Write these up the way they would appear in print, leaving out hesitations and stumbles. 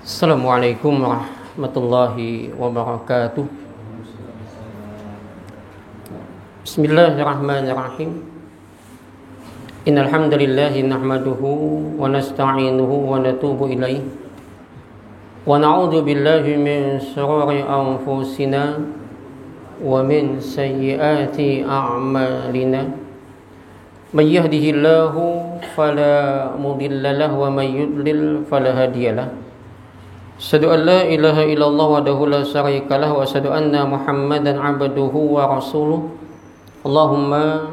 Assalamualaikum warahmatullahi wabarakatuh. Bismillahirrahmanirrahim. Innal hamdalillah nahmaduhu wa nasta'inuhu wa natubu ilaih wa na'udzu billahi min shururi anfusina wa min sayyiati a'malina. May yahdihillahu fala mudilla lahu wa may yudlil fala hadiyalah. Asyhadu an la ilaha illallah wahdahu la syarika lahu wa asyhadu anna Muhammadan 'abduhu wa rasuluh. Allahumma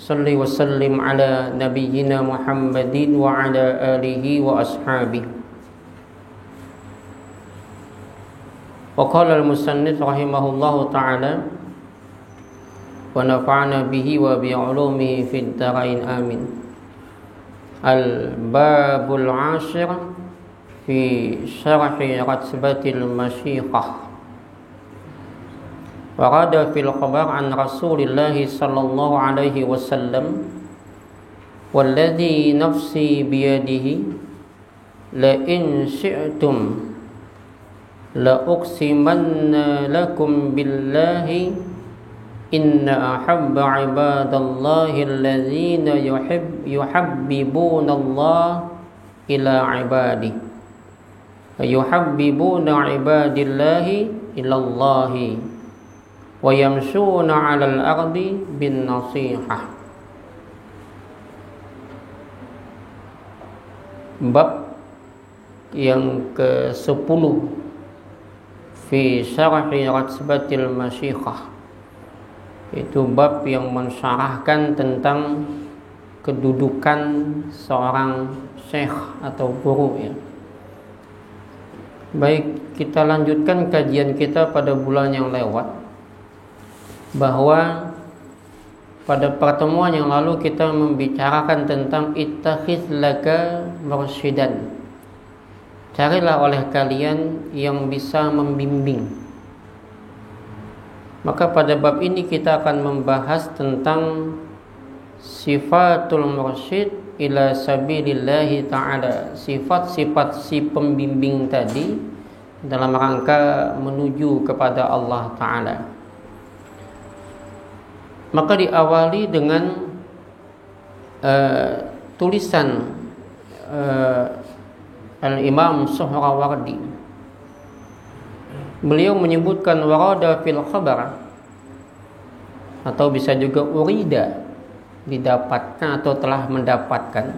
shalli wa sallim ala nabiyyina Muhammadin wa ala alihi wa ashabihi. Wa qala al-musannif rahimahullahu ta'ala wa nafa'ana bihi wa bi 'ulumihi fid dharain amin. Al-babul 'ashir fi syarhi ratbatil masyikhah. Warada fil khabar an Rasulillah sallallahu alaihi wasallam walladhi nafsi biyadihi la in syi'tum la uqsimanna lakum billahi inna ahabba ibadallahi alladhina yuhibbuna Allah ila ibadihi yuhabbibuna ibadillahi ilallahi wa yamshuna 'alal ardi bin nasihah. Bab yang ke-10 fi syarhi ratbatil masyikhah, itu bab yang mensyarahkan tentang kedudukan seorang syekh atau guru ya. Baik, kita lanjutkan kajian kita pada bulan yang lewat, bahwa pada pertemuan yang lalu kita membicarakan tentang ittakhiz laka mursyidan. Carilah oleh kalian yang bisa membimbing. Maka pada bab ini kita akan membahas tentang sifatul mursyid ila sabilillahi ta'ala, sifat-sifat si pembimbing tadi dalam rangka menuju kepada Allah Ta'ala. Maka diawali dengan tulisan Al-Imam Suhrawardi. Beliau menyebutkan warada fil khabar, atau bisa juga urida, didapatkan atau telah mendapatkan.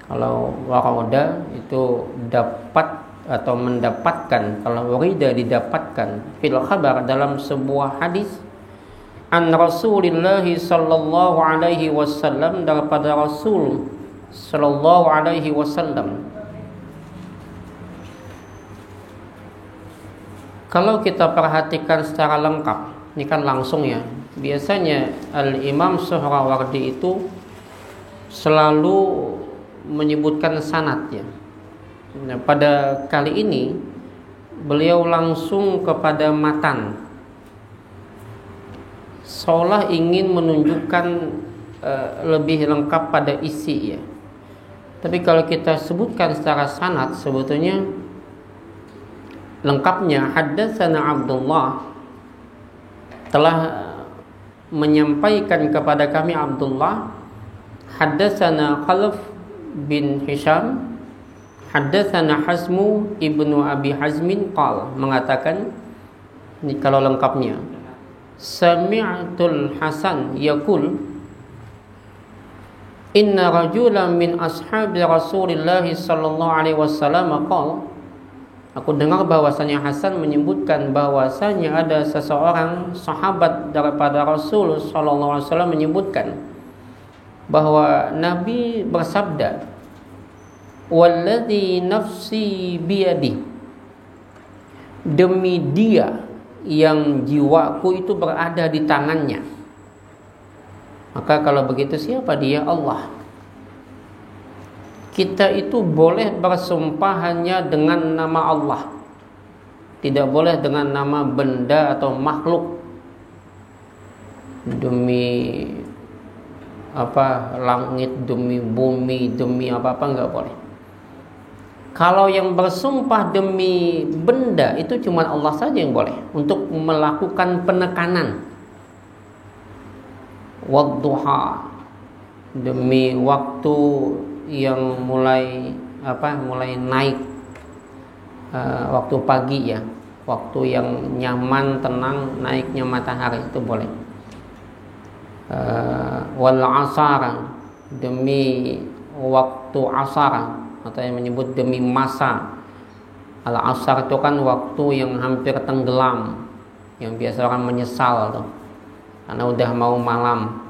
Kalau warada itu dapat atau mendapatkan, kalau urida didapatkan, fil khabar dalam sebuah hadis, an Rasulillah sallallahu alaihi wasallam, daripada Rasul sallallahu alaihi wasallam. Kalau kita perhatikan secara lengkap, ini kan langsung ya. Biasanya Al-Imam Suhrawardi itu selalu menyebutkan sanad ya. Nah, pada kali ini beliau langsung kepada matan, seolah ingin menunjukkan lebih lengkap pada isi ya. Tapi kalau kita sebutkan secara sanad, sebetulnya lengkapnya haddatsana Abdullah, telah menyampaikan kepada kami Abdullah, haddatsana Khalaf bin Hisham, haddatsana Hazmu ibnu Abi Hazmin qala, mengatakan, ini kalau lengkapnya, sami'tul Hasan yaqul inna rajulan min ashabi Rasulillah sallallahu alaihi wasallam qala, aku dengar bahwasanya Hasan menyebutkan bahwasanya ada seseorang sahabat daripada Rasul sallallahu alaihi wasallam menyebutkan bahwa Nabi bersabda, walladzi nafsi biyadi, demi dia yang jiwaku itu berada di tangannya. Maka kalau begitu siapa dia? Allah. Kita itu boleh bersumpah hanya dengan nama Allah, tidak boleh dengan nama benda atau makhluk. Demi langit, demi bumi, demi apa-apa, enggak boleh. Kalau yang bersumpah demi benda itu cuma Allah saja yang boleh untuk melakukan penekanan. Wadduha, demi waktu yang mulai naik, waktu pagi ya, waktu yang nyaman, tenang, naiknya matahari itu boleh. Wal asar, demi waktu asar, atau yang menyebut demi masa. Al asar itu kan waktu yang hampir tenggelam, yang biasa orang menyesal tuh, karena udah mau malam.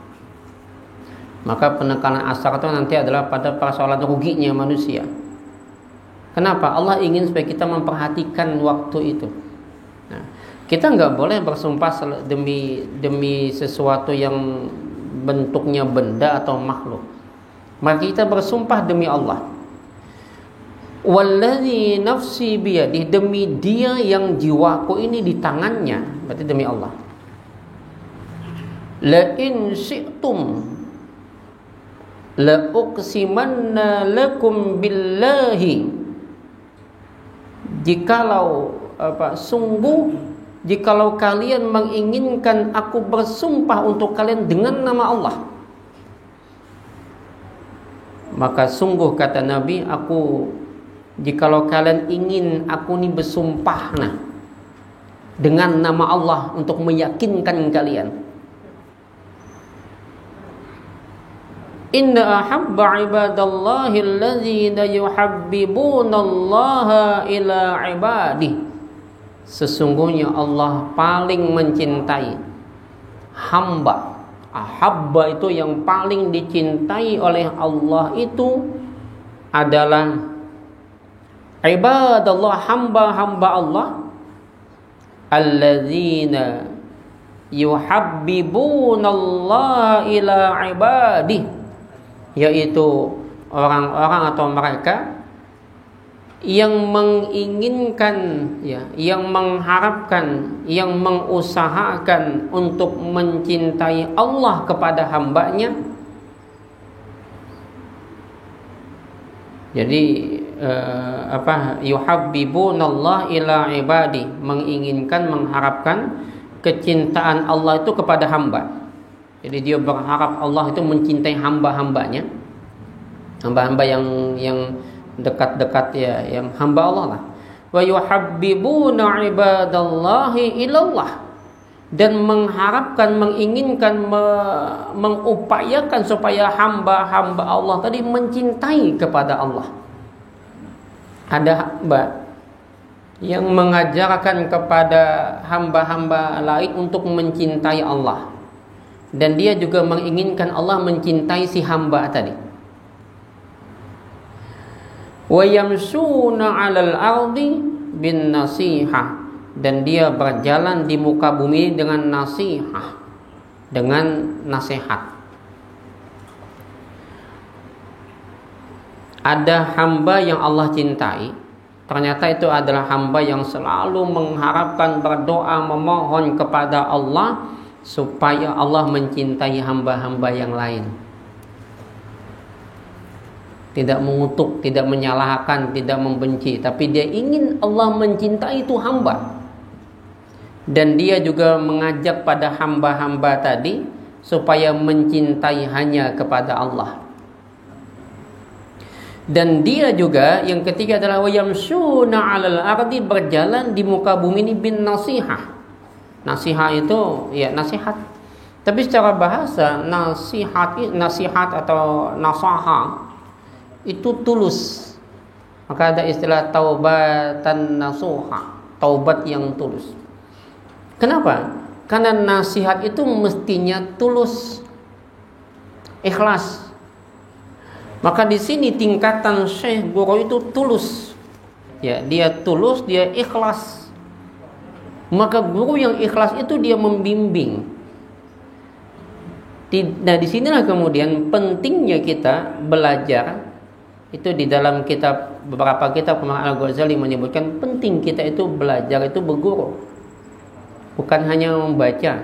Maka penekanan asar itu nanti adalah pada persoalan ruginya manusia. Kenapa? Allah ingin supaya kita memperhatikan waktu itu. Nah, kita nggak boleh bersumpah demi sesuatu yang bentuknya benda atau makhluk. Maka kita bersumpah demi Allah. Wallazi nafsi biyadihi, demi dia yang jiwaku ini di tangannya, berarti demi Allah. La in syi'tum la uqsimanna lakum billahi, jikalau kalian menginginkan aku bersumpah untuk kalian dengan nama Allah, maka sungguh kata Nabi, jikalau kalian ingin aku ini bersumpah dengan nama Allah untuk meyakinkan kalian. Inna ahabba ibadallahi allazina yuhabbibunallaha ila ibadih. Sesungguhnya Allah paling mencintai hamba. Ahabba itu yang paling dicintai oleh Allah itu adalah ibadallah, hamba-hamba Allah allazina yuhabbibunallaha ila ibadih, yaitu orang-orang atau mereka yang menginginkan, yang mengharapkan, yang mengusahakan untuk mencintai Allah kepada hambanya. Jadi yuhabbibunallah ila ibadi, menginginkan, mengharapkan kecintaan Allah itu kepada hamba. Jadi dia berharap Allah itu mencintai hamba-hambanya, hamba-hamba yang dekat-dekat ya, yang hamba Allah lah. Wa yuhabbibuna ibadallahi ilallah, dan mengharapkan, menginginkan, mengupayakan supaya hamba-hamba Allah tadi mencintai kepada Allah. Ada hamba yang mengajarkan kepada hamba-hamba lain untuk mencintai Allah, dan dia juga menginginkan Allah mencintai si hamba tadi. Wa yamshuna 'alal ardi bin nasihah, dan dia berjalan di muka bumi dengan nasihah, dengan nasihat. Ada hamba yang Allah cintai, ternyata itu adalah hamba yang selalu mengharapkan, berdoa, memohon kepada Allah supaya Allah mencintai hamba-hamba yang lain. Tidak mengutuk, tidak menyalahkan, tidak membenci, tapi dia ingin Allah mencintai itu hamba. Dan dia juga mengajak pada hamba-hamba tadi supaya mencintai hanya kepada Allah. Dan dia juga yang ketiga adalah wayamshuna 'alal ardi, berjalan di muka bumi ini bin nasihah. Nasihat itu ya nasihat. Tapi secara bahasa nasihat atau nasaha itu tulus. Maka ada istilah taubatan nasuha, taubat yang tulus. Kenapa? Karena nasihat itu mestinya tulus, ikhlas. Maka di sini tingkatan syekh guru itu tulus. Ya, dia tulus, dia ikhlas. Maka guru yang ikhlas itu dia membimbing. Nah, disinilah kemudian pentingnya kita belajar. Itu di dalam kitab, beberapa kitab Al-Ghazali menyebutkan penting kita itu belajar, itu berguru, bukan hanya membaca.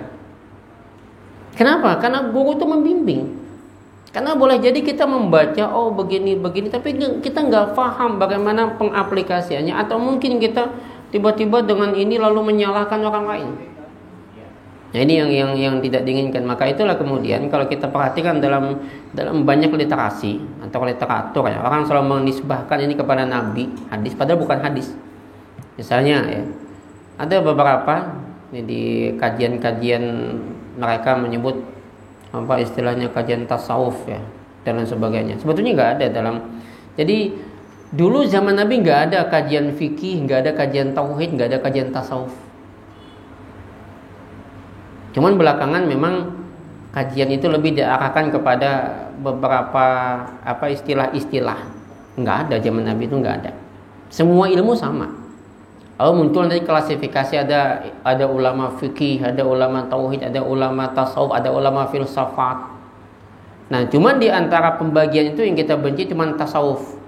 Kenapa? Karena guru itu membimbing. Karena boleh jadi kita membaca, oh begini-begini, tapi kita nggak paham bagaimana pengaplikasiannya, atau mungkin kita tiba-tiba dengan ini lalu menyalahkan orang lain. Nah, ini yang tidak diinginkan. Maka itulah kemudian kalau kita perhatikan dalam banyak literasi atau literatur ya, orang selalu menisbahkan ini kepada Nabi, hadis, padahal bukan hadis. Misalnya ya, ada beberapa di kajian-kajian mereka menyebut apa istilahnya kajian tasawuf ya dan lain sebagainya. Sebetulnya nggak ada dalam. Jadi dulu zaman Nabi nggak ada kajian fikih, nggak ada kajian tauhid, nggak ada kajian tasawuf. Cuman belakangan memang kajian itu lebih diarahkan kepada beberapa apa istilah-istilah. Nggak ada zaman Nabi itu nggak ada. Semua ilmu sama. Lalu muncul nanti klasifikasi, ada ulama fikih, ada ulama tauhid, ada ulama tasawuf, ada ulama filsafat. Nah, cuman di antara pembagian itu yang kita benci cuman tasawuf.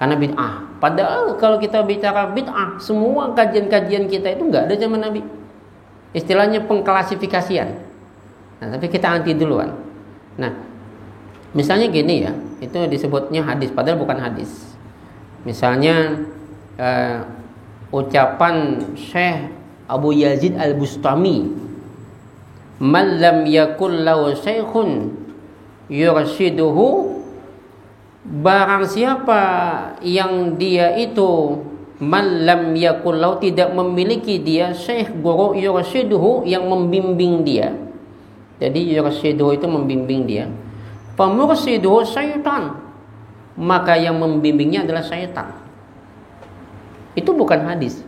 Karena bid'ah. Padahal kalau kita bicara bid'ah, semua kajian-kajian kita itu nggak ada zaman Nabi. Istilahnya pengklasifikasian. Nah, tapi kita anti duluan. Nah, misalnya gini ya, itu disebutnya hadis, padahal bukan hadis. Misalnya ucapan Syekh Abu Yazid Al-Bustami, "Man lam yakul lahu syekhun yurshiduhu," barang siapa yang dia itu man lam yakul lahu, tidak memiliki dia syekh guru yurshiduhu, yang membimbing dia. Jadi yurshiduhu itu membimbing dia. Famursiduhu syaitan, maka yang membimbingnya adalah syaitan. Itu bukan hadis.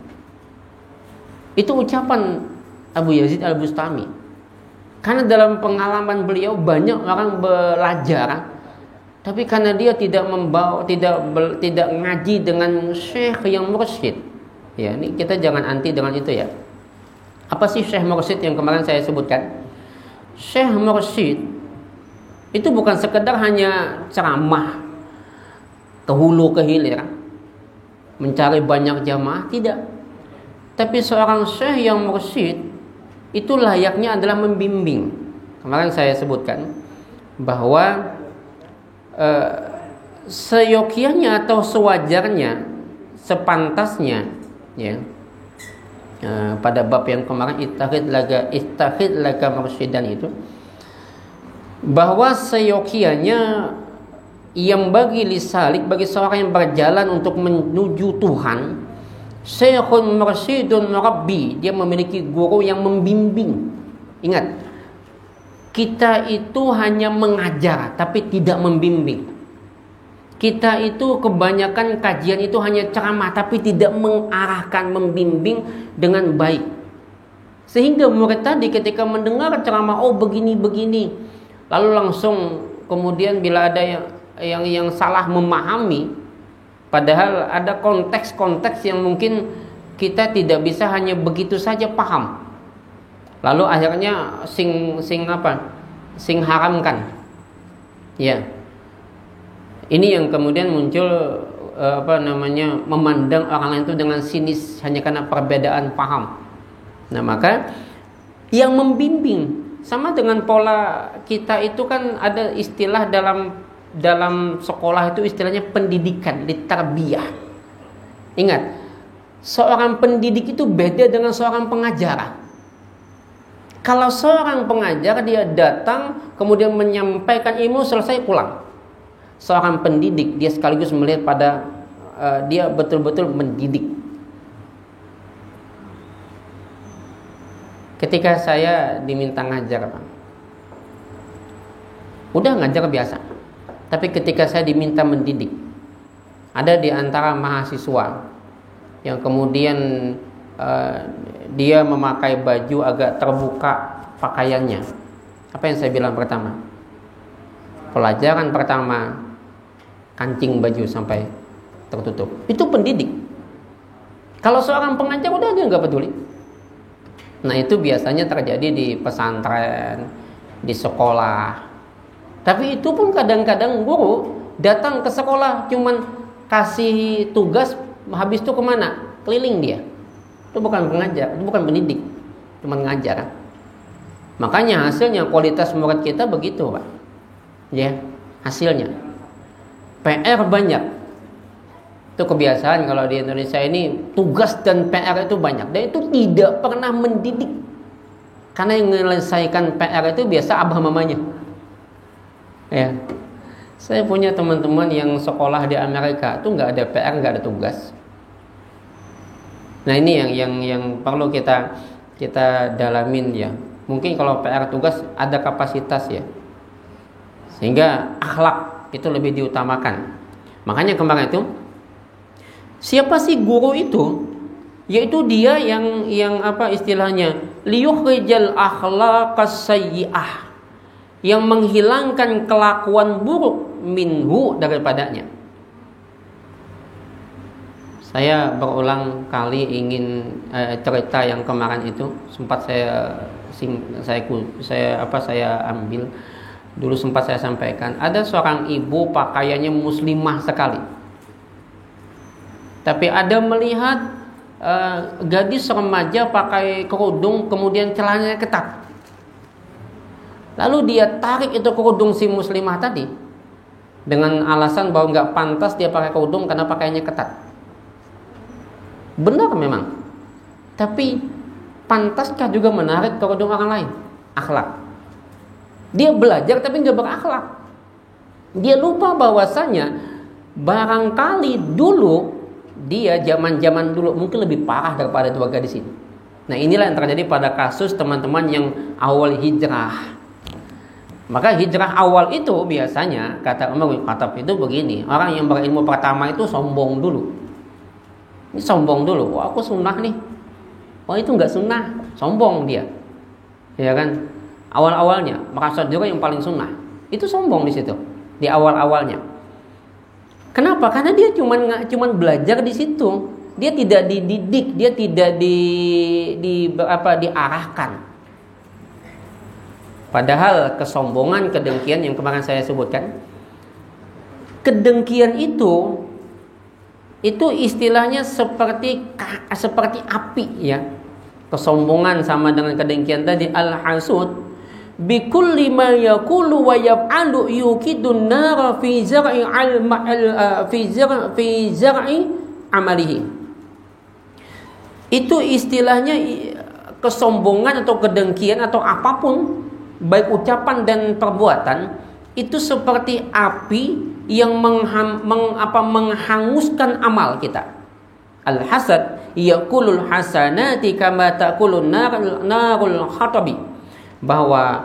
Itu ucapan Abu Yazid Al-Bustami. Karena dalam pengalaman beliau banyak orang belajar, tapi karena dia tidak ngaji dengan syekh yang mursyid. Ya, ini kita jangan anti dengan itu ya. Apa sih syekh mursyid yang kemarin saya sebutkan? Syekh mursyid itu bukan sekedar hanya ceramah ke hulu ke hilir, mencari banyak jamaah, tidak. Tapi seorang syekh yang mursyid itu layaknya adalah membimbing. Kemarin saya sebutkan bahwa seyogyanya atau sewajarnya, sepantasnya ya, pada bab yang kemarin ittakhid laga mursyidan itu, bahwa seyogyanya yang bagi lisalik, bagi seorang yang berjalan untuk menuju Tuhan, syekhun mursyidun rabbi, dia memiliki guru yang membimbing. Ingat, kita itu hanya mengajar tapi tidak membimbing. Kita itu kebanyakan kajian itu hanya ceramah tapi tidak mengarahkan, membimbing dengan baik. Sehingga murid tadi ketika mendengar ceramah, oh begini-begini, lalu langsung kemudian bila ada yang salah memahami, padahal ada konteks-konteks yang mungkin kita tidak bisa hanya begitu saja paham. Lalu akhirnya sing haramkan. Ya. Ini yang kemudian muncul memandang orang lain itu dengan sinis hanya karena perbedaan paham. Nah, maka yang membimbing sama dengan pola kita itu kan ada istilah dalam sekolah itu istilahnya pendidikan, litarbiyah. Ingat, seorang pendidik itu beda dengan seorang pengajar. Kalau seorang pengajar dia datang kemudian menyampaikan ilmu, selesai pulang. Seorang pendidik dia sekaligus melihat pada dia betul-betul mendidik. Ketika saya diminta ngajar, Pak, udah ngajar biasa. Tapi ketika saya diminta mendidik, ada di antara mahasiswa yang kemudian dia memakai baju agak terbuka pakaiannya. Apa yang saya bilang pertama? Pelajaran pertama, kancing baju sampai tertutup. Itu pendidik. Kalau seorang pengajar udah dia nggak peduli. Nah, itu biasanya terjadi di pesantren, di sekolah. Tapi itu pun kadang-kadang guru datang ke sekolah cuman kasih tugas, habis itu kemana? Keliling dia. Itu bukan pengajar, itu bukan pendidik, cuma ngajar. Makanya hasilnya kualitas murid kita begitu, Pak. ya hasilnya. PR banyak. Itu kebiasaan kalau di Indonesia ini, tugas dan PR itu banyak, dan itu tidak pernah mendidik. Karena yang menyelesaikan PR itu biasa abah mamanya. Ya. Saya punya teman-teman yang sekolah di Amerika itu nggak ada PR, nggak ada tugas. Nah ini yang perlu kita dalamin ya. Mungkin kalau PR tugas ada kapasitas ya, sehingga akhlak itu lebih diutamakan. Makanya kemarin itu, siapa sih guru itu? Yaitu dia yang apa istilahnya, liyukhrijal akhlaqas sayyi'ah, yang menghilangkan kelakuan buruk minhu daripadanya. Saya berulang kali ingin cerita yang kemarin itu sempat saya ambil dulu, sempat saya sampaikan. Ada seorang ibu pakaiannya muslimah sekali, tapi ada melihat gadis remaja pakai kerudung kemudian celananya ketat. Lalu dia tarik itu kerudung si muslimah tadi dengan alasan bahwa nggak pantas dia pakai kerudung karena pakaiannya ketat. Benar memang, tapi pantaskah juga menarik kerudung orang lain? Akhlak. Dia belajar tapi nggak berakhlak. Dia lupa bahwasanya barangkali dulu dia zaman dulu mungkin lebih parah daripada dua gadis ini. Nah inilah yang terjadi pada kasus teman-teman yang awal hijrah. Maka hijrah awal itu biasanya, kata Umar bin Khattab itu begini, orang yang berilmu pertama itu sombong dulu. Ini sombong dulu, wah aku sunnah nih. Oh itu nggak sunnah, sombong dia, ya kan? Awal-awalnya merasa juga yang paling sunnah, itu sombong di situ, di awal-awalnya. Kenapa? Karena dia cuman belajar di situ, dia tidak dididik, dia tidak diarahkan. Padahal kesombongan, kedengkian yang kemarin saya sebutkan, kedengkian itu istilahnya seperti api ya. Kesombongan sama dengan kedengkian tadi, al-hasud bikulli ma yaqulu wa yaf'alu yuqidun nara fi zar'i amalihi. Itu istilahnya kesombongan atau kedengkian atau apapun, baik ucapan dan perbuatan, itu seperti api yang menghanguskan amal kita. Al-hasad yaqulul hasanati kama taqulun narul hatabi. Bahwa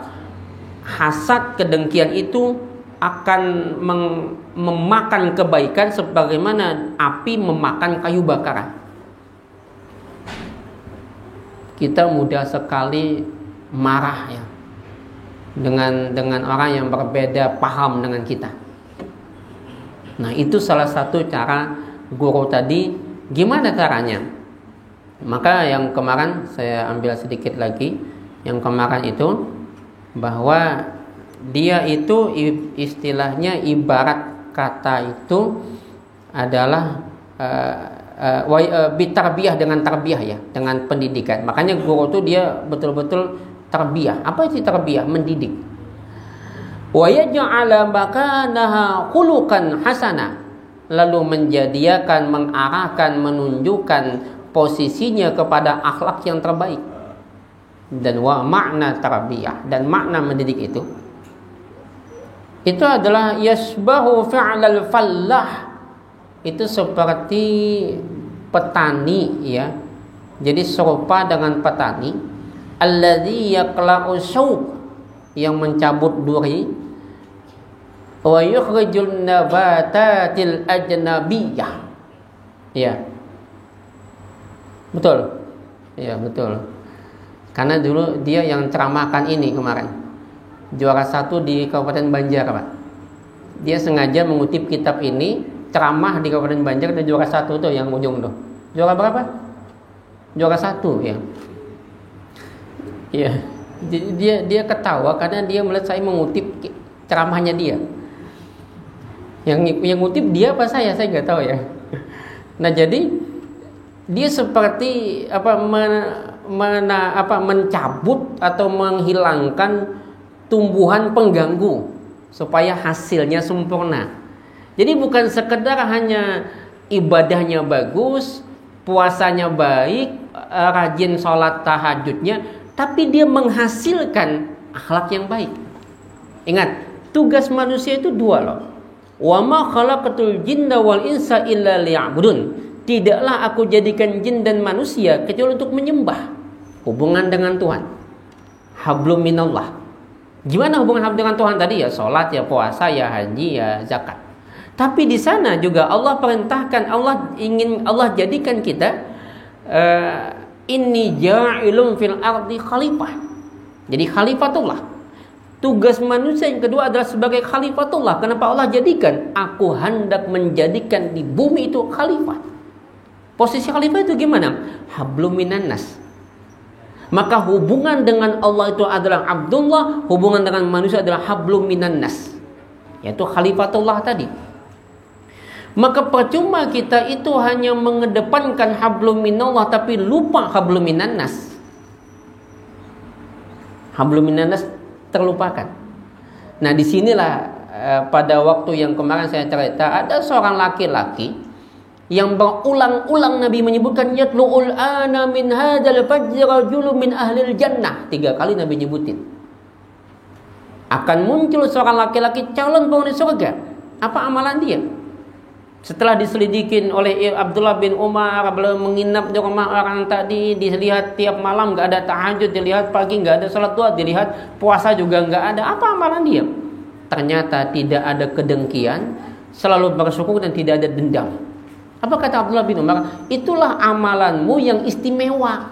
hasad, kedengkian itu akan memakan kebaikan sebagaimana api memakan kayu bakaran. Kita mudah sekali marah ya dengan orang yang berbeda paham dengan kita. Nah itu salah satu cara guru tadi. Gimana caranya? Maka yang kemarin saya ambil sedikit lagi. Yang kemarin itu, bahwa dia itu istilahnya ibarat kata itu adalah bitarbiyah, dengan tarbiyah ya, dengan pendidikan. Makanya guru itu dia betul-betul tarbiyah. Apa itu tarbiyah? Mendidik. Wa yaj'ala makanaha khuluqan hasana, lalu menjadikan, mengarahkan, menunjukkan posisinya kepada akhlak yang terbaik. Dan wa makna tarbiyah, dan makna mendidik itu adalah yasbahu fi'lal fallah, itu seperti petani ya. Jadi serupa dengan petani alladzi yaqla'u syauq, yang mencabut duri, wa yukhrijun nabatatil ajnabiyah. Ya. Betul. Ya, betul. Karena dulu dia yang ceramahkan ini kemarin, juara 1 di Kabupaten Banjar Pak. Dia sengaja mengutip kitab ini, ceramah di Kabupaten Banjar, dan juara 1 tuh yang ujung tuh. Juara berapa? Juara 1 ya. Iya. Dia ketawa karena dia melihat saya mengutip ceramahnya dia. Yang ngutip dia apa saya nggak tahu ya. Nah jadi dia seperti mencabut atau menghilangkan tumbuhan pengganggu supaya hasilnya sempurna. Jadi bukan sekedar hanya ibadahnya bagus, puasanya baik, rajin sholat tahajudnya, tapi dia menghasilkan akhlak yang baik. Ingat, tugas manusia itu dua loh. Wa ma khalaqatul jinna wal insa illa liya'budun. Tidaklah aku jadikan jin dan manusia kecuali untuk menyembah. Hubungan dengan Tuhan. Hablum minallah. Gimana hubungan dengan Tuhan tadi? Ya sholat, ya puasa, ya haji, ya zakat. Tapi di sana juga Allah perintahkan, Allah jadikan kita inni ja'ilun fil ardi khalifah. Jadi khalifatullah. Tugas manusia yang kedua adalah sebagai khalifatullah. Kenapa Allah jadikan? Aku hendak menjadikan di bumi itu khalifah. Posisi khalifah itu gimana? Hablum minan nas. Maka hubungan dengan Allah itu adalah Abdullah, hubungan dengan manusia adalah hablum minan nas, yaitu khalifatullah tadi. Maka percuma kita itu hanya mengedepankan hablum minallah tapi lupa hablum minan nas. Hablum minan nas terlupakan. Nah, disinilah pada waktu yang kemarin saya cerita, ada seorang laki-laki yang berulang-ulang Nabi menyebutkan yatlu'ul ana min hadzal fajr rajulun min ahlil jannah. 3 kali Nabi nyebutin. Akan muncul seorang laki-laki calon penghuni surga. Apa amalan dia? Setelah diselidikin oleh Abdullah bin Umar, beliau menginap di rumah orang tadi, dilihat tiap malam enggak ada tahajud, dilihat pagi enggak ada salat duha, dilihat puasa juga enggak ada. Apa amalan dia? Ternyata tidak ada kedengkian, selalu bersyukur dan tidak ada dendam. Apa kata Abdullah bin Umar? Itulah amalanmu yang istimewa,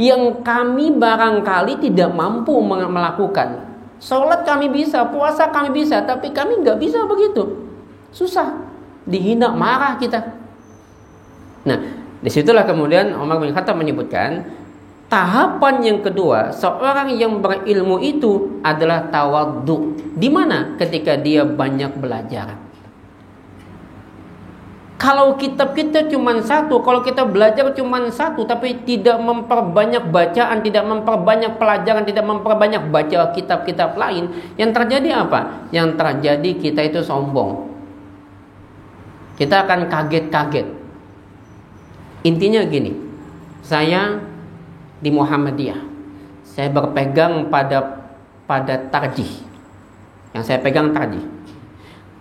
yang kami barangkali tidak mampu melakukan. Sholat kami bisa, puasa kami bisa, tapi kami nggak bisa begitu. Susah, dihina, marah kita. Nah, disitulah kemudian Umar bin Khattab menyebutkan tahapan yang kedua, seorang yang berilmu itu adalah tawadhu. Di mana? Ketika dia banyak belajar. Kalau kitab kita cuma satu, kalau kita belajar cuma satu, tapi tidak memperbanyak bacaan, tidak memperbanyak pelajaran, tidak memperbanyak baca kitab-kitab lain, yang terjadi apa? Yang terjadi kita itu sombong. Kita akan kaget-kaget. Intinya gini, saya di Muhammadiyah, saya berpegang pada tarjih. Yang saya pegang tarjih.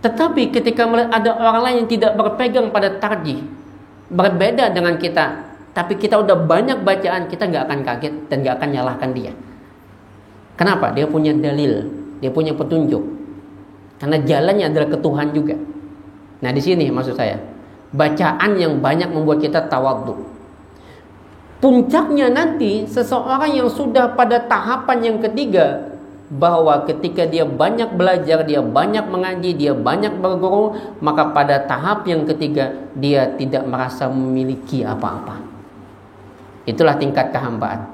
Tetapi ketika ada orang lain yang tidak berpegang pada tarjih, berbeda dengan kita, tapi kita udah banyak bacaan, kita nggak akan kaget dan nggak akan nyalahkan dia. Kenapa? Dia punya dalil, dia punya petunjuk. Karena jalannya adalah ke Tuhan juga. Nah, di sini maksud saya, bacaan yang banyak membuat kita tawadhu. Puncaknya nanti seseorang yang sudah pada tahapan yang ketiga, bahwa ketika dia banyak belajar, dia banyak mengaji, dia banyak berguru, maka pada tahap yang ketiga dia tidak merasa memiliki apa-apa. Itulah tingkat kehambaan.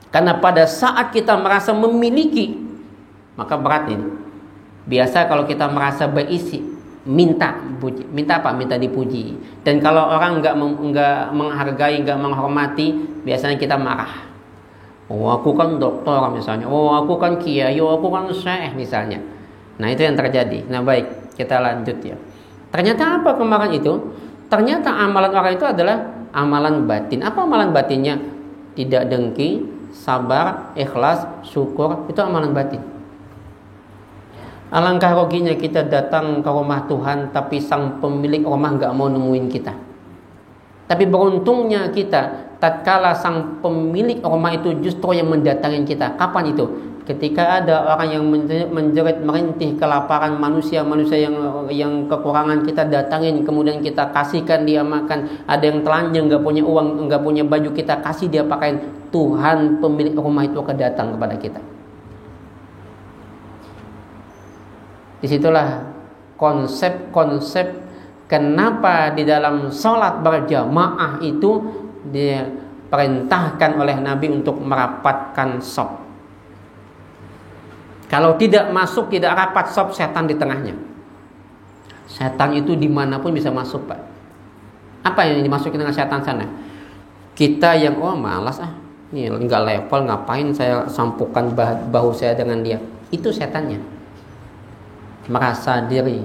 Karena pada saat kita merasa memiliki, maka berat ini. Biasa kalau kita merasa berisi, minta apa? Minta dipuji. Dan kalau orang enggak menghargai, enggak menghormati, biasanya kita marah. Oh, aku kan dokter misalnya. Oh, aku kan kiai. Oh, aku kan syekh misalnya. Nah, itu yang terjadi. Nah, baik, kita lanjut ya. Ternyata apa kemarin itu? Ternyata amalan orang itu adalah amalan batin. Apa amalan batinnya? Tidak dengki, sabar, ikhlas, syukur. Itu amalan batin. Alangkah ruginya kita datang ke rumah Tuhan, tapi sang pemilik rumah gak mau nemuin kita. Tapi beruntungnya kita, tatkala sang pemilik rumah itu justru yang mendatangi kita. Kapan itu? Ketika ada orang yang menjerit merintih kelaparan, manusia yang kekurangan, kita datangin, kemudian kita kasihkan dia makan. Ada yang telanjang, nggak punya uang, nggak punya baju, kita kasih dia pakaian. Tuhan pemilik rumah itu akan datang kepada kita. Disitulah konsep-konsep kenapa di dalam sholat berjamaah itu diperintahkan oleh Nabi untuk merapatkan shaf. Kalau tidak masuk, tidak rapat shaf, setan di tengahnya. Setan itu dimanapun bisa masuk, Pak. Apa yang dimasukin dengan setan sana? Kita yang malas ini nggak level, ngapain saya sampukan bahu saya dengan dia? Itu setannya. merasa diri.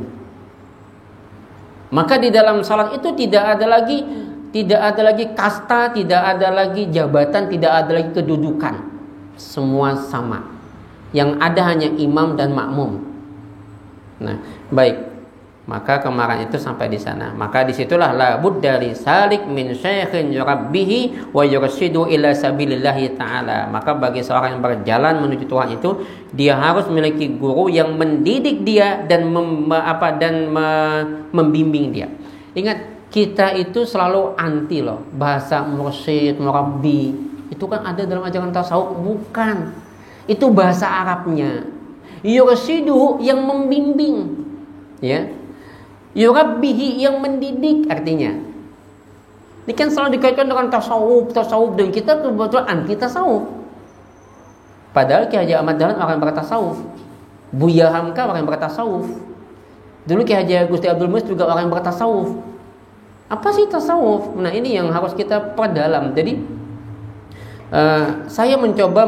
Maka di dalam salat itu tidak ada lagi kasta, tidak ada lagi jabatan, tidak ada lagi kedudukan. Semua sama. Yang ada hanya imam dan makmum. Nah, baik. Maka kemarin itu sampai di sana. Maka disitulah la budda li salik min syaikhin yurabbihi wa yurshidu ila sabilillahi ta'ala. Maka bagi seorang yang berjalan menuju Tuhan itu, dia harus memiliki guru yang mendidik dia dan membimbing dia. Ingat, kita itu selalu anti loh bahasa mursyid, murabbi. Itu kan ada dalam ajaran tasawuf. Bukan. Itu bahasa Arabnya. Yurshidu yang membimbing. Ya. Yurabbihi yang mendidik artinya. Ini kan selalu dikaitkan dengan tasawuf dan kita kebetulan anti tasawuf. Padahal Ki Haji Ahmad Dahlan orang yang bertasawuf. Buya Hamka orang yang bertasawuf. Dulu Ki Haji Gusti Abdul Muiz juga orang yang bertasawuf. Apa sih tasawuf? Nah, ini yang harus kita perdalam. Jadi saya mencoba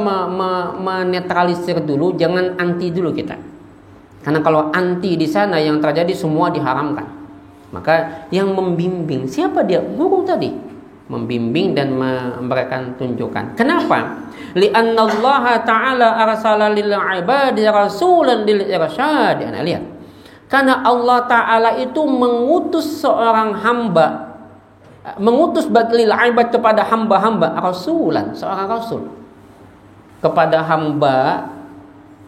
menetralisir dulu, jangan anti dulu kita. Karena kalau anti di sana yang terjadi semua diharamkan. Maka yang membimbing, siapa dia? Guru tadi. Membimbing dan memberikan tunjukan. Kenapa? Li'anna Allah Ta'ala arsala lil ibadi rasulan lil irsyad. Anda lihat. Karena Allah Ta'ala itu mengutus seorang hamba, mengutus lil ibad kepada hamba-hamba rasulan, seorang rasul. Kepada hamba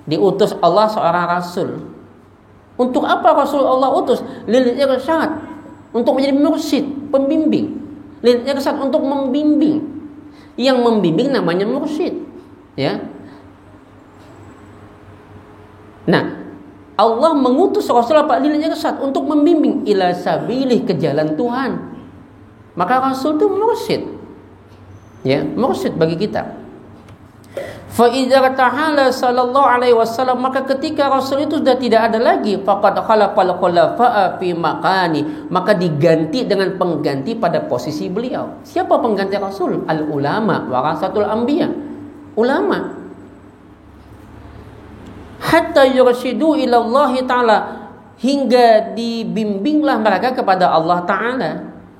diutus Allah seorang rasul. Untuk apa Rasul Allah utus? Lil irsyad, untuk menjadi mursyid, pembimbing. Lil irsyad, untuk membimbing. Yang membimbing namanya mursyid, ya. Nah, Allah mengutus Rasul apa? Lil irsyad, untuk membimbing ila sabilih, ke jalan Tuhan. Maka Rasul itu mursyid. Ya, mursyid bagi kita. Fa idza ta'ala sallallahu alaihi wasallam, maka ketika Rasul itu sudah tidak ada lagi, faqad khalaqal khulafa'a fi makani, maka diganti dengan pengganti pada posisi beliau. Siapa pengganti Rasul? Al ulama warasatul anbiya. Ulama. Hatta yurshidu ila Allah taala, hingga dibimbinglah mereka kepada Allah taala.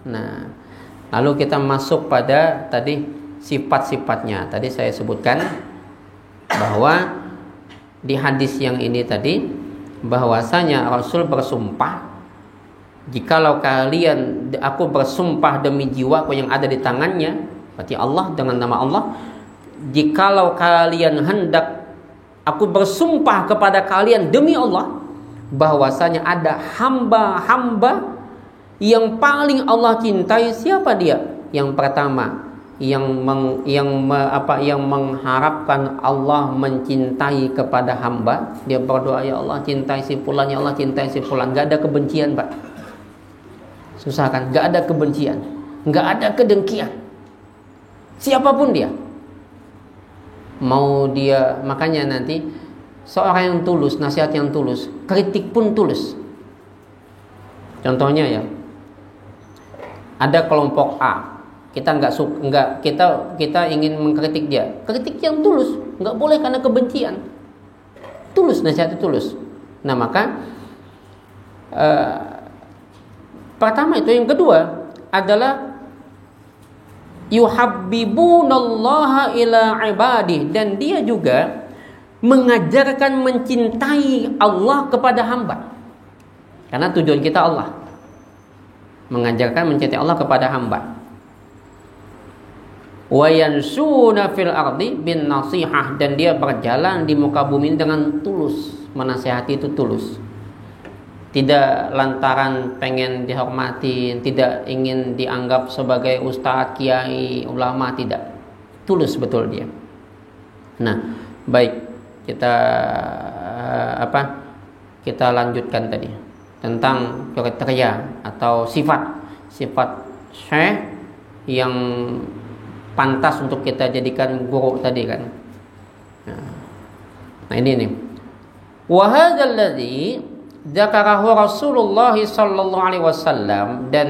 Nah, lalu kita masuk pada tadi sifat-sifatnya. Tadi saya sebutkan bahwa di hadis yang ini tadi, bahwasanya Rasul bersumpah, jikalau kalian, aku bersumpah demi jiwaku yang ada di tangannya, berarti Allah, dengan nama Allah, jikalau kalian hendak, aku bersumpah kepada kalian demi Allah, bahwasanya ada hamba-hamba yang paling Allah cintai. Siapa dia? Yang pertama, yang mengharapkan Allah mencintai kepada hamba. Dia berdoa, ya Allah cintai si fulan, ya Allah cintai si fulan. Gak ada kebencian, Pak. Susah kan? Gak ada kebencian, gak ada kedengkian. Siapapun dia, mau dia, makanya nanti seorang yang tulus, nasihat yang tulus, kritik pun tulus. Contohnya ya, ada kelompok A, kita ingin mengkritik dia, kritik yang tulus, nggak boleh karena kebencian, tulus, nasihat itu tulus. Nah maka pertama itu. Yang kedua adalah yuhabbibunallaha ila ibadih, dan dia juga mengajarkan mencintai Allah kepada hamba, karena tujuan kita Allah, mengajarkan mencintai Allah kepada hamba. Wa yansuna fil ardi bin nasihah, dan dia berjalan di muka bumi dengan tulus, menasihati itu tulus. Tidak lantaran pengen dihormati, tidak ingin dianggap sebagai ustadz, kiai, ulama, tidak. Tulus betul dia. Nah, baik, kita lanjutkan tadi tentang kriteria atau sifat syekh yang pantas untuk kita jadikan guru tadi kan. Nah ini nih. Wa hadzal ladzi dzakarahu Rasulullah sallallahu alaihi wasallam, dan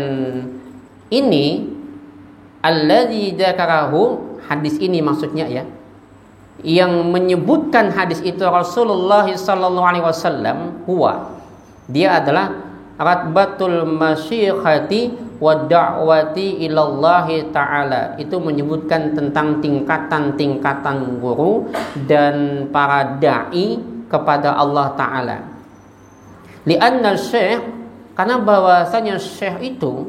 ini alladzi dzakarahu, hadis ini maksudnya ya, yang menyebutkan hadis itu Rasulullah sallallahu alaihi wasallam, huwa, Dia adalah ratbatul masyikhati wa da'wati ilallahi ta'ala. Itu menyebutkan tentang tingkatan-tingkatan guru dan para da'i kepada Allah Ta'ala. Lianna syekh, karena bahwasanya syekh itu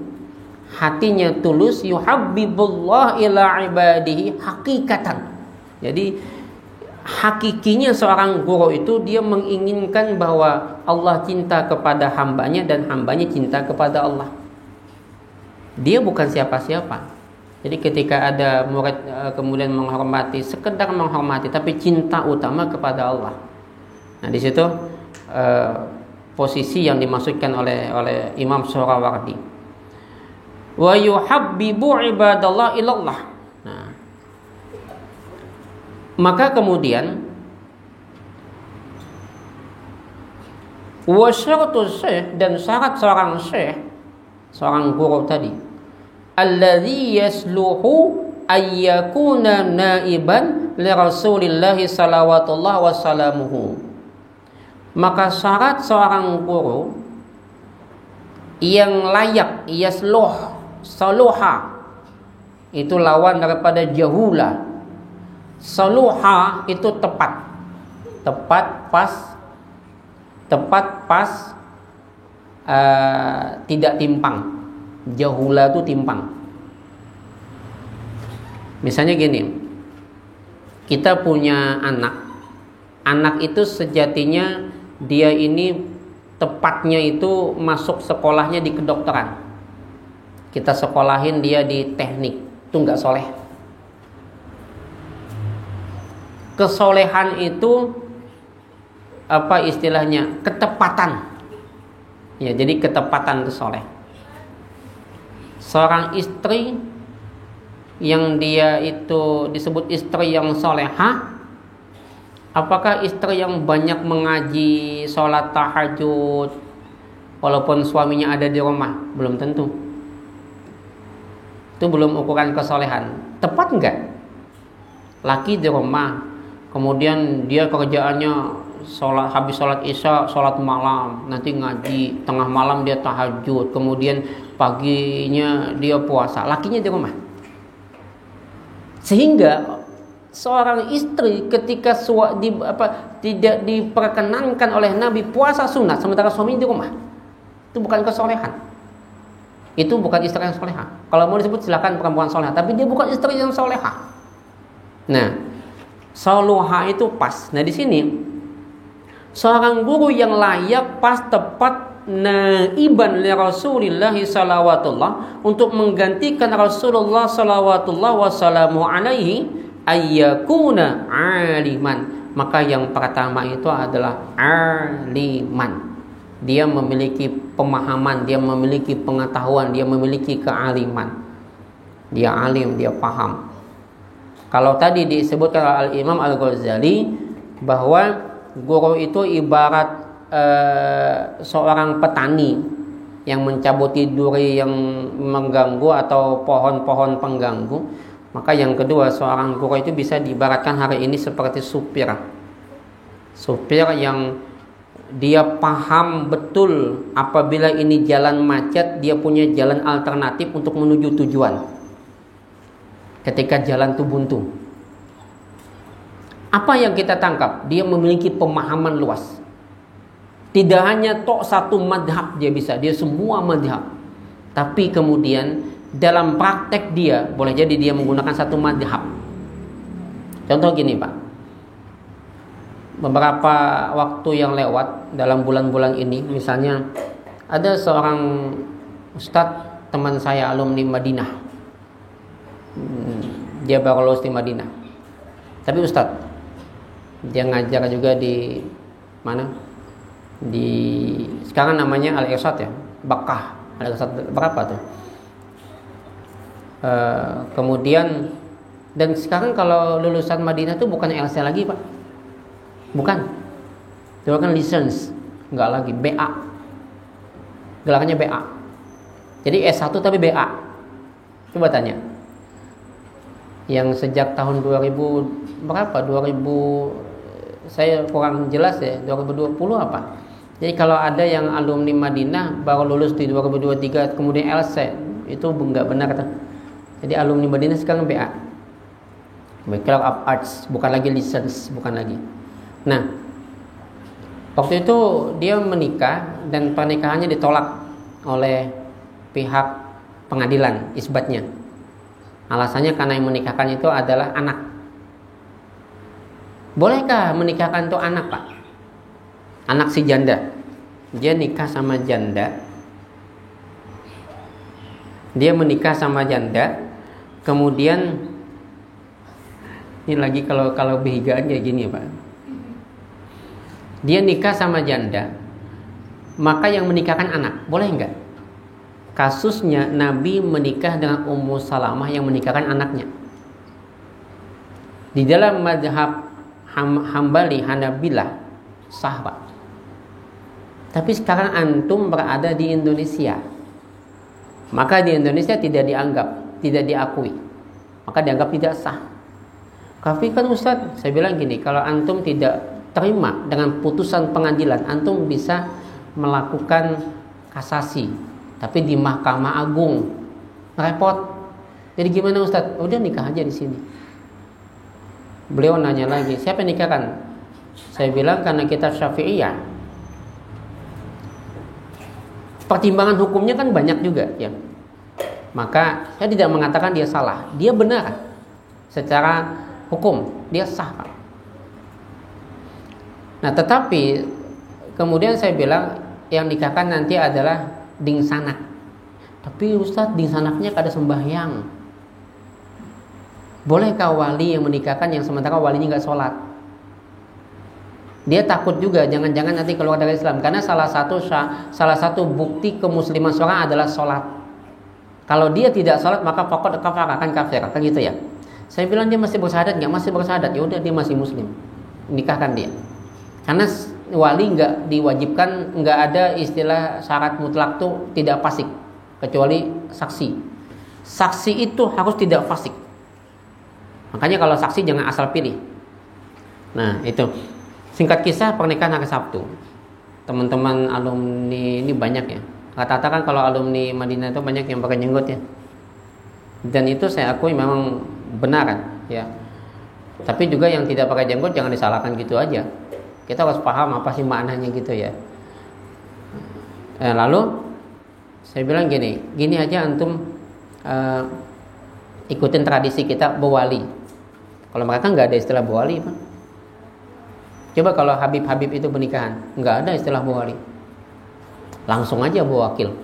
hatinya tulus, yuhabbibullah ila ibadihi hakikatan. Jadi hakikinya seorang guru itu dia menginginkan bahwa Allah cinta kepada hambanya dan hambanya cinta kepada Allah. Dia bukan siapa-siapa. Jadi ketika ada murid kemudian menghormati, sekedar menghormati, tapi cinta utama kepada Allah. Nah di situ posisi yang dimaksudkan oleh Imam Surawardi. Wa yuhabbibu ibadallah ilallah. Nah, maka kemudian wa syaratu syekh, dan syarat seorang syekh, seorang guru tadi, alladzi yasluhu ayyakuna naiban li Rasulillah sallallahu wasallamuhu. Maka syarat seorang guru yang layak, yasluh, saluha, itu lawan daripada jahula. Saluha itu tepat, pas, tidak timpang. Jahula itu timpang. Misalnya gini, kita punya anak itu sejatinya dia ini tepatnya itu masuk sekolahnya di kedokteran. Kita sekolahin dia di teknik, itu nggak soleh. Kesolehan itu apa istilahnya? Ketepatan. Ya, jadi ketepatan itu soleh. Seorang istri yang dia itu disebut istri yang solehah, apakah istri yang banyak mengaji, sholat tahajud, walaupun suaminya ada di rumah? Belum tentu. Itu belum ukuran kesolehan. Tepat enggak? Laki di rumah, kemudian dia kerjaannya habis sholat isya, sholat malam, nanti ngaji, tengah malam dia tahajud, kemudian paginya dia puasa. Lakinya di rumah. Sehingga seorang istri ketika tidak diperkenankan oleh Nabi puasa sunat sementara suaminya di rumah, itu bukan kesolehan. Itu bukan istri yang soleha. Kalau mau disebut silakan perempuan soleha, tapi dia bukan istri yang soleha. Nah, soluha itu pas. Nah di sini seorang guru yang layak, pas, tepat, naiban li Rasulillah salawatullah, untuk menggantikan Rasulullah salawatullah wassalamu alaihi, ayyakuna aliman. Maka yang pertama itu adalah aliman. Dia memiliki pemahaman, dia memiliki pengetahuan, dia memiliki kealiman. Dia alim, dia paham. Kalau tadi disebutkan oleh Al-Imam Al-Ghazali bahwa guru itu ibarat seorang petani yang mencabuti duri yang mengganggu atau pohon-pohon pengganggu, maka yang kedua, seorang guru itu bisa diibaratkan hari ini seperti supir yang dia paham betul apabila ini jalan macet, dia punya jalan alternatif untuk menuju tujuan ketika jalan itu buntu. Apa yang kita tangkap? Dia memiliki pemahaman luas. Tidak hanya satu madhab dia bisa, dia semua madhab. Tapi kemudian dalam praktek dia, boleh jadi dia menggunakan satu madhab. Contoh gini Pak, beberapa waktu yang lewat dalam bulan-bulan ini, misalnya ada seorang ustadz teman saya alumni Madinah, dia baru lulus di Madinah, tapi ustadz, dia ngajar juga di mana? Di sekarang namanya Al-Irsyad ya, Bakkah, Al-Irsyad berapa tuh? Kemudian dan sekarang kalau lulusan Madinah tuh bukan LC lagi Pak, bukan, itu kan license, enggak lagi, BA, gelarnya BA. Jadi S1 tapi BA. Coba tanya, yang sejak tahun 2000 berapa? 2000 saya kurang jelas ya, 2020 apa? Jadi kalau ada yang alumni Madinah baru lulus di 2023 kemudian LC, itu nggak benar tuh. Jadi alumni Madinah sekarang BA, Bachelor of Arts, bukan lagi license, bukan lagi. Nah, waktu itu dia menikah dan pernikahannya ditolak oleh pihak pengadilan isbatnya. Alasannya karena yang menikahkan itu adalah anak. Bolehkah menikahkan itu anak, Pak? Anak si janda. Dia nikah sama janda. Dia menikah sama janda. Kemudian ini lagi kalau behigaan kayak gini, Pak. Dia nikah sama janda. Maka yang menikahkan anak, boleh enggak? Kasusnya Nabi menikah dengan Ummu Salamah yang menikahkan anaknya. Di dalam mazhab Hambali Hanabilah sah, Pak. Tapi sekarang antum berada di Indonesia, maka di Indonesia tidak dianggap, tidak diakui, maka dianggap tidak sah. Tapi kan Ustadz, saya bilang gini, kalau antum tidak terima dengan putusan pengadilan, antum bisa melakukan kasasi, tapi di Mahkamah Agung repot. Jadi gimana Ustadz? Udah nikah aja di sini. Beliau nanya lagi, siapa yang nikahkan? Saya bilang karena kita Syafi'iyah, pertimbangan hukumnya kan banyak juga ya. Maka saya tidak mengatakan dia salah, dia benar secara hukum, dia sah, Pak. Nah, tetapi kemudian saya bilang yang nikahkan nanti adalah dingsanak. Tapi Ustadz, dingsanaknya kada sembahyang. Bolehkah wali yang menikahkan yang sementara walinya nggak sholat? Dia takut juga jangan-jangan nanti keluar dari Islam, karena salah satu bukti kemusliman seorang adalah sholat. Kalau dia tidak sholat maka pokok kafir, akan kafir, kan gitu ya. Saya bilang dia masih bersyahadat nggak? Masih bersyahadat. Ya udah, dia masih muslim, nikahkan dia. Karena wali nggak diwajibkan, nggak ada istilah syarat mutlak tuh tidak fasik kecuali saksi. Saksi itu harus tidak fasik. Makanya kalau saksi jangan asal pilih. Nah itu. Singkat kisah, pernikahan hari Sabtu. Teman-teman alumni ini banyak ya. Rata-rata kan kalau alumni Madinah itu banyak yang pakai jenggot ya. Dan itu saya akui memang benar kan, ya. Tapi juga yang tidak pakai jenggot jangan disalahkan gitu aja. Kita harus paham apa sih maknanya gitu ya. Lalu saya bilang gini aja antum ikutin tradisi kita bewali. Kalau mereka nggak ada istilah bewali, Pak. Coba kalau Habib-Habib itu pernikahan, nggak ada istilah bewali, langsung aja bewakil.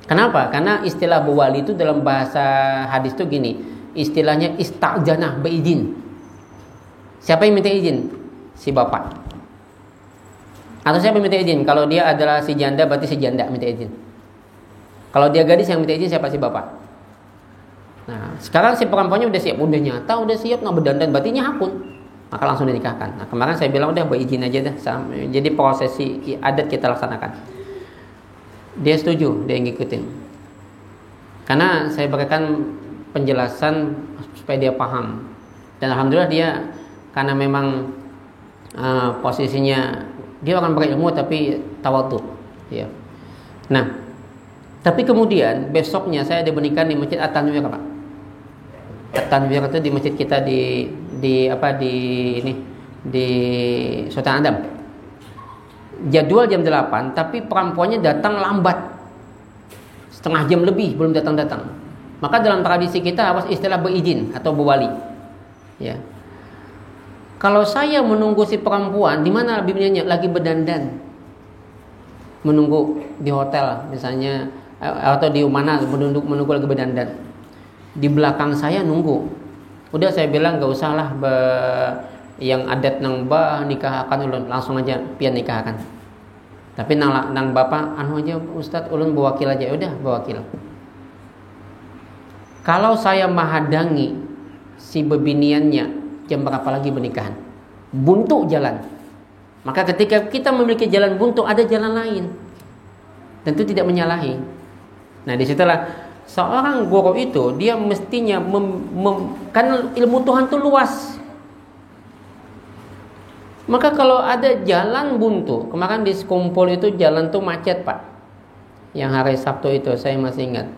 Kenapa? Karena istilah bewali itu dalam bahasa hadis itu gini, istilahnya istajanah beizin. Siapa yang minta izin? Si bapak. Atau siapa yang minta izin? Kalau dia adalah si janda, berarti si janda minta izin. Kalau dia gadis yang minta izin siapa? Si bapak. Nah, sekarang si perempuannya udah siap, udah nyata, udah siap nggak berdandan, berarti hakun. Maka langsung dinikahkan. Nah, kemarin saya bilang udah berizin aja dah. Jadi prosesi adat kita laksanakan. Dia setuju, dia ngikutin. Karena saya berikan penjelasan supaya dia paham. Dan alhamdulillah dia karena memang posisinya dia akan berilmu tapi tawadhu, ya. Nah, tapi kemudian besoknya saya dibernikan di Masjid At-Tanwir, Pak. At-Tanwir itu di masjid kita di Sultan Adam. Jadwal jam 8, tapi perempuannya datang lambat. Setengah jam lebih belum datang-datang. Maka dalam tradisi kita harus istilah berizin atau bewali. Ya. Kalau saya menunggu si perempuan, di mana bibinya lagi berdandan, menunggu di hotel misalnya atau di mana menunggu lagi berdandan, di belakang saya nunggu. Udah saya bilang gak usah lah yang adat nang nikahkan ulun, langsung aja pian nikahkan. Tapi nang bapak anu aja Ustadz, ulun bewakil aja. Udah bewakil. Kalau saya menghadangi si bebiniannya, jam berapa lagi pernikahan? Buntu jalan. Maka ketika kita memiliki jalan buntu, ada jalan lain. Tentu tidak menyalahi. Nah, disitulah seorang guru itu dia mestinya kan ilmu Tuhan itu luas. Maka kalau ada jalan buntu, kemarin di Sekumpul itu jalan tuh macet Pak. Yang hari Sabtu itu saya masih ingat.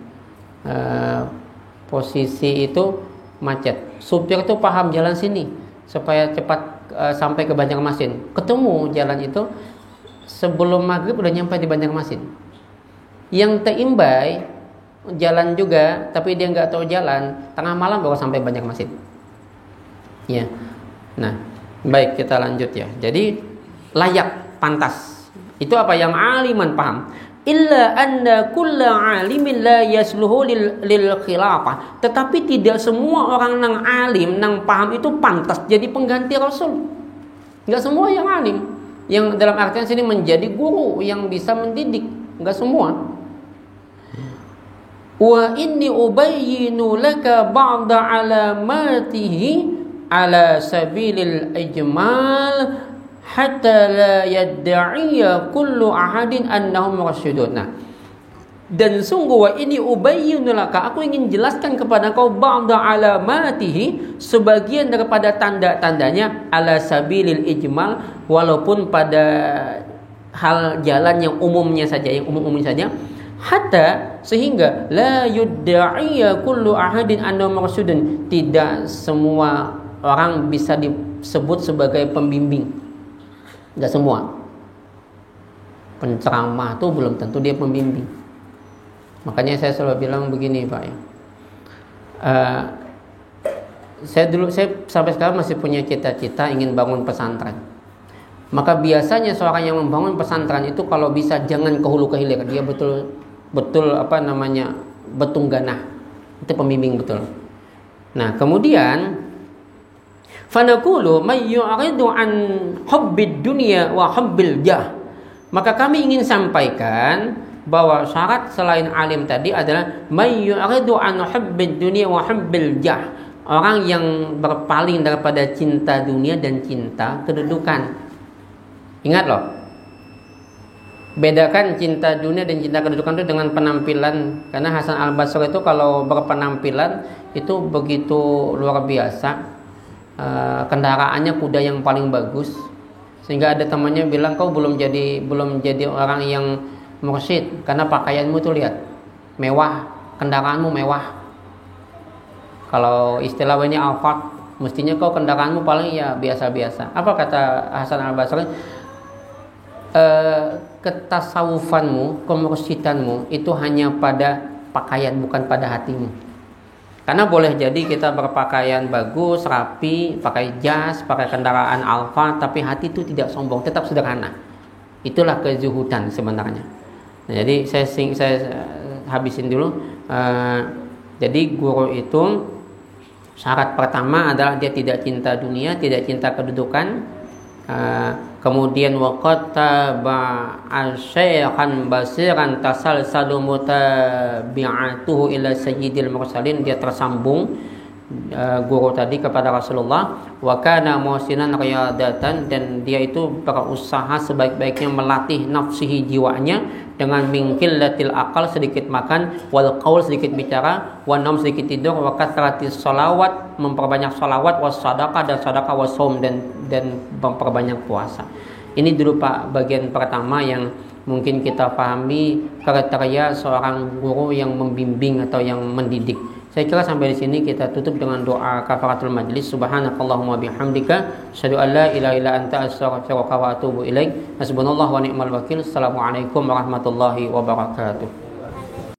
Posisi itu macet. Supir tuh paham jalan sini supaya cepat sampai ke Banjarmasin. Ketemu jalan itu sebelum maghrib udah nyampe di Banjarmasin. Yang teimbai jalan juga, tapi dia nggak tahu jalan, tengah malam baru sampai Banjarmasin. Ya, nah, baik kita lanjut ya. Jadi layak, pantas. Itu apa yang aliman paham. Illa anna kulla alimin la yasluhu lil khilafah. Tetapi tidak semua orang nang alim, nang paham itu pantas jadi pengganti Rasul. Enggak semua yang alim, yang dalam artian sini menjadi guru yang bisa mendidik, enggak semua. Wa inni ubayyinu laka ba'da alamatihi ala sabilil ijmal hatta la yadda'iya kullu ahadin annahum rasyidun. Nah, dan sungguh wa ini ubayyinu laka, aku ingin jelaskan kepada kau ba'da alamatihi, sebagian daripada tanda-tandanya, ala sabilil ijmal, walaupun pada hal jalan yang umumnya saja, yang umum-umumnya saja, hatta sehingga la yudda'iya kullu ahadin annahum rasyidun, tidak semua orang bisa disebut sebagai pembimbing. Tidak semua. Penceramah tuh belum tentu dia pembimbing. Makanya saya selalu bilang begini Pak ya. Saya sampai sekarang masih punya cita-cita ingin bangun pesantren. Maka biasanya seorang yang membangun pesantren itu kalau bisa jangan ke hulu ke hilir, dia betul betungganah. Itu pembimbing betul. Nah, kemudian fanaqulu may yu'ridu an hubbid dunya wa hubbil jah. Maka kami ingin sampaikan bahwa syarat selain alim tadi adalah may yu'ridu an hubbid dunya wa hubbil jah. Orang yang berpaling daripada cinta dunia dan cinta kedudukan. Ingat loh. Bedakan cinta dunia dan cinta kedudukan itu dengan penampilan. Karena Hasan Al-Basri itu kalau berpenampilan itu begitu luar biasa. Kendaraannya kuda yang paling bagus, sehingga ada temannya bilang kau belum jadi orang yang mursyid karena pakaianmu tuh lihat mewah, kendaraanmu mewah. Kalau istilahnya Alphard, mestinya kau kendaraanmu paling ya biasa-biasa. Apa kata Hasan Al-Basri? Ketasawufanmu, kemursidanmu itu hanya pada pakaian, bukan pada hatimu. Karena boleh jadi kita berpakaian bagus, rapi, pakai jas, pakai kendaraan Alfa, tapi hati itu tidak sombong, tetap sederhana. Itulah kezuhudan sebenarnya. Nah, jadi saya habisin dulu. Jadi guru itu syarat pertama adalah dia tidak cinta dunia, tidak cinta kedudukan. Kemudian waqattaba asyaikhan basiran tasalsalu mutabi'atuhu ila sayyidil mursalin, dia tersambung guru tadi kepada Rasulullah, wa kana muhsinan riyadatan, dan dia itu berusaha sebaik-baiknya melatih nafsihi, jiwanya, dengan mingkillatil akal, sedikit makan, wal qaul, sedikit bicara, wa naum, sedikit tidur, wa kathratis sholawat, memperbanyak sholawat, was sadaqah, dan sadaqah, was saum, dan memperbanyak puasa. Ini dulu Pak bagian pertama yang mungkin kita pahami kriteria seorang guru yang membimbing atau yang mendidik. Saya kira sampai di sini kita tutup dengan doa kafaratul majlis. Subhanakallahumma bihamdika asyhadu an la ilaha illa anta astaghfiruka wa atubu ilaik. Hasbunallahu wa ni'mal wakil. Assalamualaikum warahmatullahi wabarakatuh.